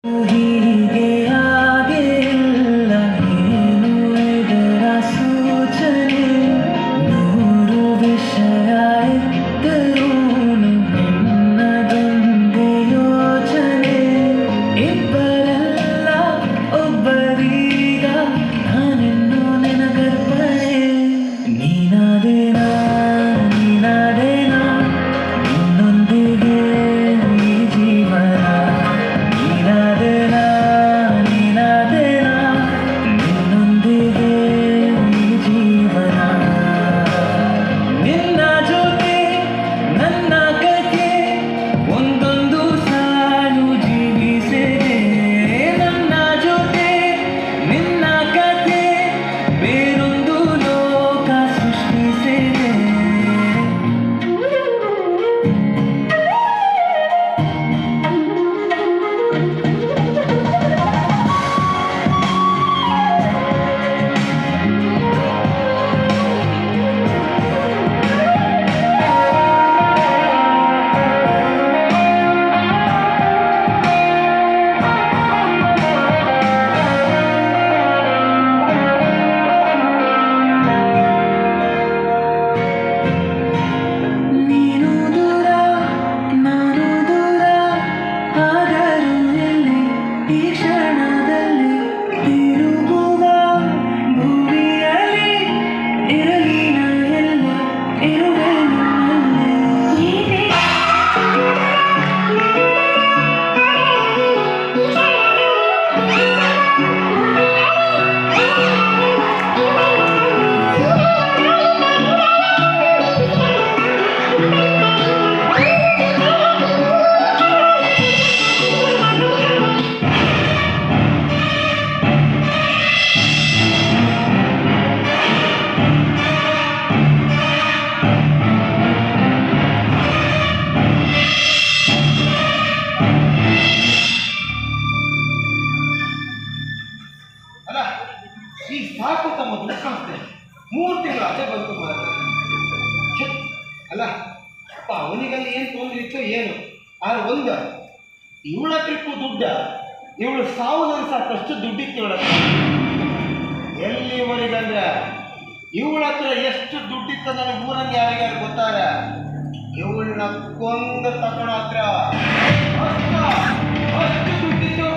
ಹೀಗೆ ಆಗಿಲ್ಲ ಏನು ಇದರ ಸೂಚನೆ ನೂರು ವಿಷಯ ಇದ್ದರೂನು ನಿನ್ನದೊಂದೇ ಯೋಚನೆ ಇಬ್ಬರಲ್ಲ ಒಬ್ಬರೀಗ ನಾನಿನ್ನು ನಿನಗರ್ಪಣೆ ನೀನಾದೇನಾ ನೀನಾದೇನಾ ನಿನ್ನೊಂದಿಗೆ ಈ ಜೀವನ ನೀನಾದೇನಾ ನೀನಾದೇನಾ ನಿನ್ನೊಂದಿಗೆ ಈ ಜೀವನ ನಿನ್ನ ಜೊತೆ ನನ್ನ ಕಥೆ ಒಂದೊಂದು ಸಾಲು ಜೀವಿಸಿದೆ ನನ್ನ ಜೊತೆ ನಿನ್ನ ಕಥೆ ಬೇರೊಂದು ಲೋಕ ಸೃಷ್ಟಿಸಿದೆ ನೀನು ದೂರ ನಾನು ದೂರ ಆದರೂ ಎಲ್ಲಿ ಈ ಕ್ಷಣದಲ್ಲಿ ತಿರುಗುವ ಭೂಮಿಯಲ್ಲಿ ಇರಲಿ ನಾ ಎಲ್ಲ ಇರುವೆ ನನ್ನಲ್ಲಿ ಅಲ್ಲ ಈಗ ಸಾಕು ತಮ್ಮ ದುಡ್ಡು ಕಾಣಿಸ್ತೇನೆ 3 ತಿಂಗಳು ಅದೇ ಬಂತು ಮಾರಾಟ. ಛೆ, ಅಲ್ಲ ಅಪ್ಪ ಅವನಿಗಲ್ಲಿ ಏನು ತೊಂದರೆ ಇತ್ತು ಏನು ಆದ್ರೆ ಒಂದು ಇವಳ ಹತ್ರಕ್ಕೂ ದುಡ್ಡ ಇವಳು ಸಾವು ಸಾಕಷ್ಟು ದುಡ್ಡಿತ್ತು ಇವಳ ಹತ್ರ ಎಲ್ಲಿವರೆಗಂದ್ರೆ ಇವಳ ಹತ್ರ ಎಷ್ಟು ದುಡ್ಡಿತ್ತು ನನಗೆ ಊರಂಗೆ ಯಾರಿಗಾರು ಗೊತ್ತಾರ ಇವಳನ್ನ ಕೊಂದು ತಗೊಳ್ಳೋ ಹತ್ರ ಅಷ್ಟು ದುಡ್ಡಿತ್ತು